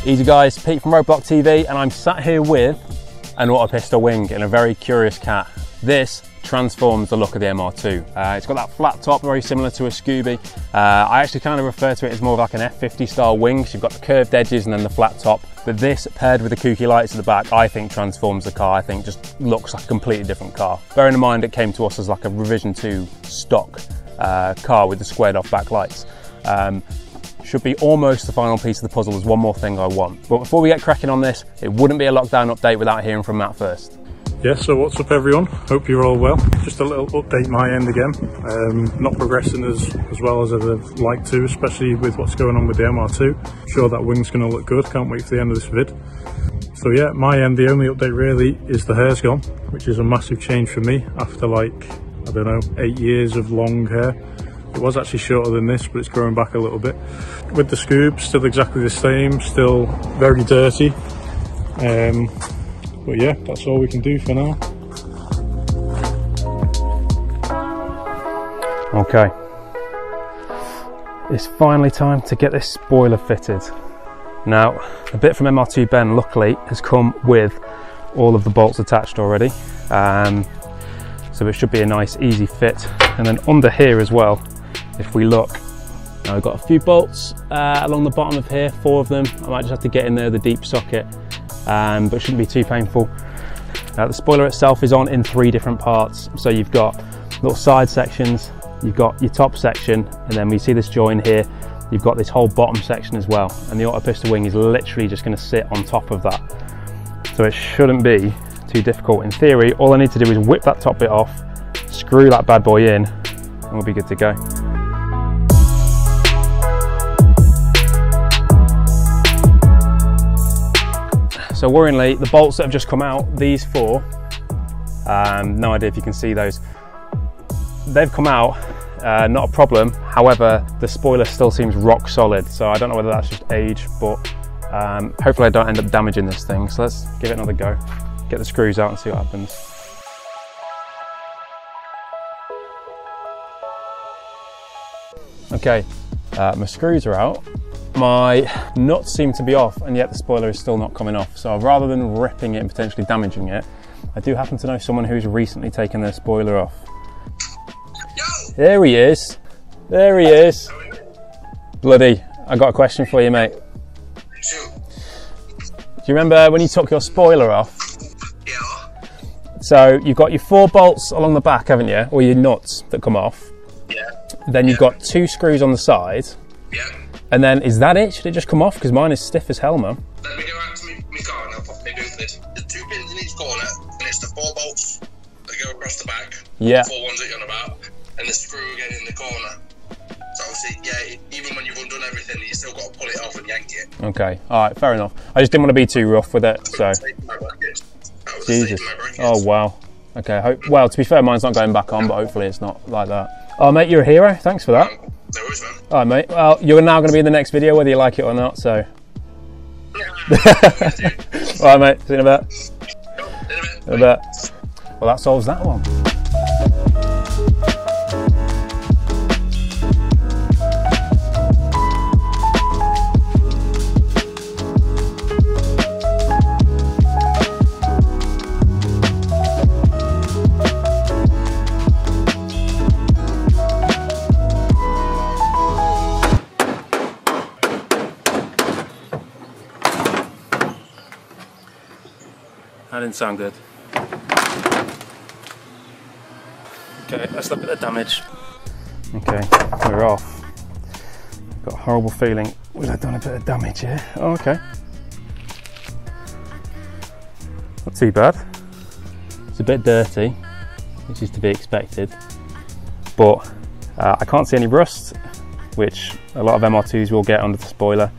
Easy guys, Pete from RODEBLOC TV, and I'm sat here with an Autopista wing in a very curious cat. This transforms the look of the MR2. It's got that flat top, very similar to a Scooby. I actually kind of refer to it as more of like an F50 style wing. So you've got the curved edges and then the flat top. But this, paired with the kooky lights at the back, I think transforms the car. I think just looks like a completely different car. Bearing in mind it came to us as like a revision 2 stock car with the squared off back lights. Should be almost the final piece of the puzzle. There's one more thing I want. But before we get cracking on this, it wouldn't be a lockdown update without hearing from Matt first. Yeah, so what's up everyone? Hope you're all well. Just a little update my end again. Not progressing as well as I'd have liked to, especially with what's going on with the MR2. I'm sure that wing's going to look good. Can't wait for the end of this vid. So yeah, my end, the only update really is the hair's gone, which is a massive change for me after like, I don't know, 8 years of long hair. It was actually shorter than this, but it's growing back a little bit. With the Scoob, still exactly the same, still very dirty. But yeah, that's all we can do for now. Okay, it's finally time to get this spoiler fitted. Now, the bit from MR2 Ben, luckily, has come with all of the bolts attached already. So it should be a nice, easy fit. And then under here as well, if we look, now we've got a few bolts along the bottom of here, 4 of them. I might just have to get in there the deep socket, but it shouldn't be too painful. The spoiler itself is on in 3 different parts. So you've got little side sections, you've got your top section, and then we see this join here, you've got this whole bottom section as well. And the Autopista wing is literally just going to sit on top of that. So it shouldn't be too difficult. In theory, all I need to do is whip that top bit off, screw that bad boy in, and we'll be good to go. So worryingly, the bolts that have just come out, these 4, no idea if you can see those, they've come out, not a problem. However, the spoiler still seems rock solid, so I don't know whether that's just age, but hopefully I don't end up damaging this thing. So let's give it another go, get the screws out and see what happens. Okay, my screws are out. My nuts seem to be off, and yet the spoiler is still not coming off. So rather than ripping it and potentially damaging it, I do happen to know someone who's recently taken their spoiler off. Yo! There he is. There he is. Bluudy, I got a question for you, mate. Shoot. Do you remember when you took your spoiler off? Yeah. So you've got your 4 bolts along the back, haven't you? Or your nuts that come off. Yeah. Then you've got 2 screws on the side. Yeah. And then, is that it? Should it just come off? Because mine is stiff as hell, man. Let me go out to my car and I'll pop my boot lid. There's 2 pins in each corner, and it's the 4 bolts that go across the back. Yeah. The 4 ones that you're on about, and the screw again in the corner. So obviously, yeah, even when you've undone everything, you still got to pull it off and yank it. Okay, all right, fair enough. I just didn't want to be too rough with it, so. Jesus. Oh, wow. Okay, well, to be fair, mine's not going back on, but hopefully it's not like that. Oh, mate, you're a hero. Thanks for that. No worries, man. All right, mate. Well, you're now going to be in the next video, whether you like it or not, so. All right, mate. See you in a bit. In a bit. Well, that solves that one. That didn't sound good. Okay, let's look at the damage. Okay, we're off. Got a horrible feeling we've done a bit of damage here. Oh, okay. Not too bad. It's a bit dirty, which is to be expected. But I can't see any rust, which a lot of MR2s will get under the spoiler.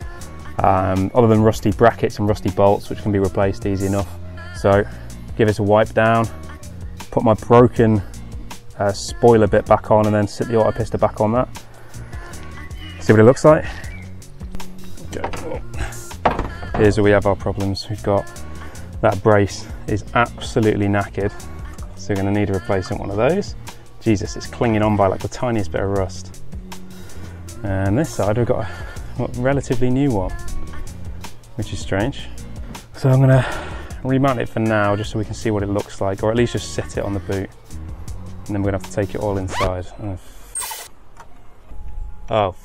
Other than rusty brackets and rusty bolts, which can be replaced easy enough. So give it a wipe down, put my broken spoiler bit back on, and then sit the Autopista back on that. See what it looks like. Okay. Here's where we have our problems. We've got that brace is absolutely knackered, so we're going to need a replacement one of those. Jesus, it's clinging on by like the tiniest bit of rust. And this side we've got a relatively new one. which is strange. So I'm gonna remount it for now, just so we can see what it looks like, or at least just sit it on the boot. And then we're gonna have to take it all inside. Oh.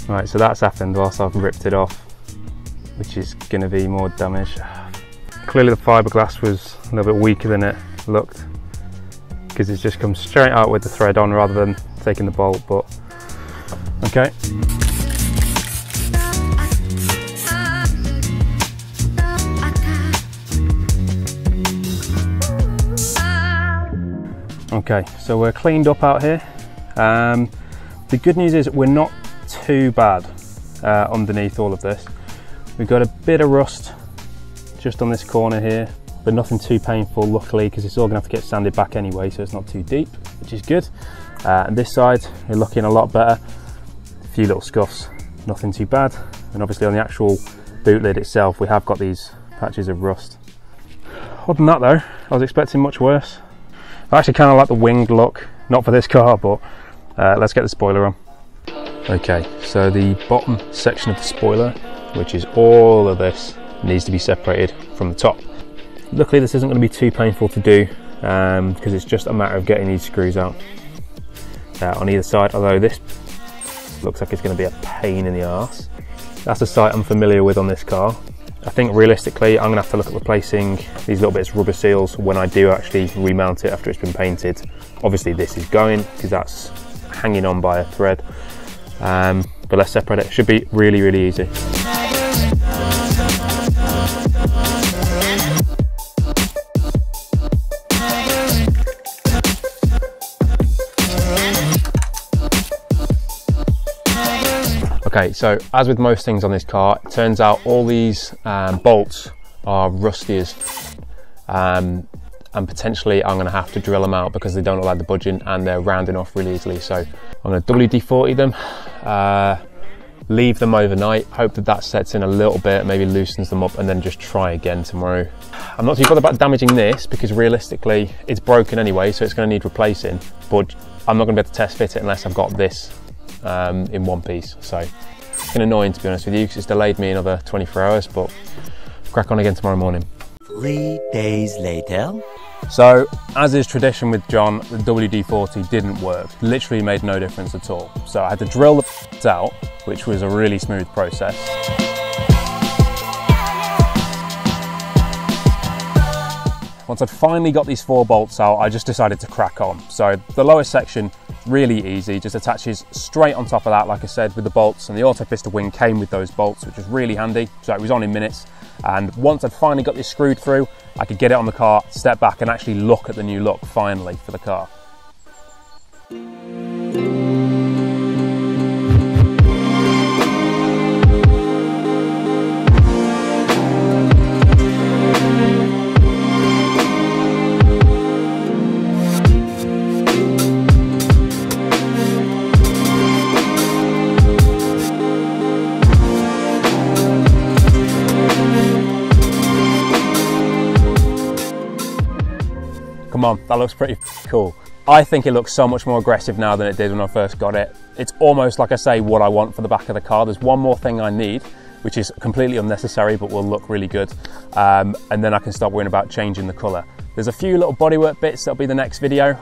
Right, so that's happened whilst I've ripped it off, which is gonna be more damage. Clearly the fiberglass was a little bit weaker than it looked, because it's just come straight out with the thread on rather than taking the bolt, but okay. Okay, so we're cleaned up out here. The good news is we're not too bad underneath all of this. We've got a bit of rust just on this corner here, but nothing too painful, luckily, because it's all gonna have to get sanded back anyway, so it's not too deep, which is good. And this side, we're looking a lot better. A few little scuffs, nothing too bad. And obviously on the actual boot lid itself, we have got these patches of rust. Other than that though, I was expecting much worse. I actually kind of like the winged look, not for this car, but let's get the spoiler on. Okay, so the bottom section of the spoiler, which is all of this, needs to be separated from the top. Luckily this isn't going to be too painful to do, because it's just a matter of getting these screws out on either side, although this looks like it's going to be a pain in the arse. That's a site I'm familiar with on this car. I think realistically I'm going to have to look at replacing these little bits of rubber seals when I do actually remount it after it's been painted. Obviously this is going, because that's hanging on by a thread, but let's separate it. Should be really, really easy. Okay, so as with most things on this car, it turns out all these bolts are rusty as and potentially I'm going to have to drill them out because they don't look like they're budging and they're rounding off really easily. So I'm going to WD-40 them, leave them overnight, hope that that sets in a little bit, maybe loosens them up, and then just try again tomorrow. I'm not too bothered about damaging this because realistically it's broken anyway, so it's going to need replacing, but I'm not going to be able to test fit it unless I've got this in one piece. So it's been annoying, to be honest with you, because it's delayed me another 24 hours, but crack on again tomorrow morning. 3 days later. So, as is tradition with John, the WD-40 didn't work. Literally made no difference at all. So I had to drill the out, which was a really smooth process. Once I'd finally got these 4 bolts out, I just decided to crack on. So the lowest section, really easy, just attaches straight on top of that, like I said, with the bolts, and the Autopista wing came with those bolts, which was really handy. So it was on in minutes. And once I'd finally got this screwed through, I could get it on the car, step back and actually look at the new look finally for the car. Come on, that looks pretty cool. I think it looks so much more aggressive now than it did when I first got it. It's almost, like I say, what I want for the back of the car. There's one more thing I need, which is completely unnecessary, but will look really good. And then I can start worrying about changing the colour. There's a few little bodywork bits that'll be the next video.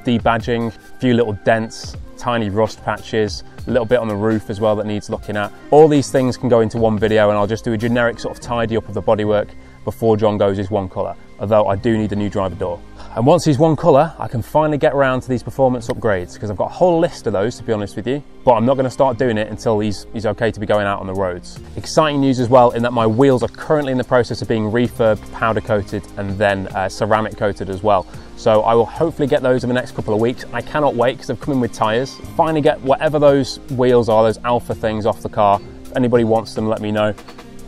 Debadging, a few little dents, tiny rust patches, a little bit on the roof as well that needs looking at. All these things can go into one video, and I'll just do a generic sort of tidy up of the bodywork before John goes his one colour, although I do need a new driver door. And once he's one colour, I can finally get around to these performance upgrades, because I've got a whole list of those, to be honest with you, but I'm not going to start doing it until he's okay to be going out on the roads. Exciting news as well, in that my wheels are currently in the process of being refurbed, powder coated, and then ceramic coated as well. So I will hopefully get those in the next couple of weeks. I cannot wait, because they've come in with tyres. Finally get whatever those wheels are, those alpha things, off the car. If anybody wants them, let me know.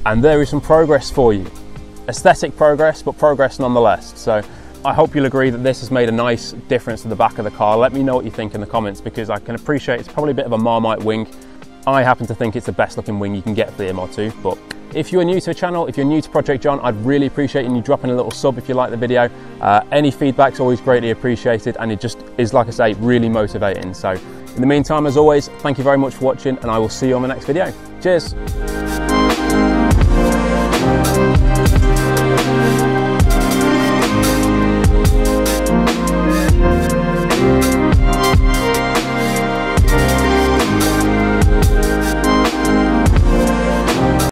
And there is some progress for you. Aesthetic progress, but progress nonetheless. So I hope you'll agree that this has made a nice difference to the back of the car. Let me know what you think in the comments, because I can appreciate it's probably a bit of a Marmite wing. I happen to think it's the best looking wing you can get for the MR2, but if you're new to the channel, if you're new to Project John, I'd really appreciate you dropping a little sub if you like the video. Any feedback's always greatly appreciated, and it just is, like I say, really motivating. So in the meantime, as always, thank you very much for watching, and I will see you on the next video. Cheers.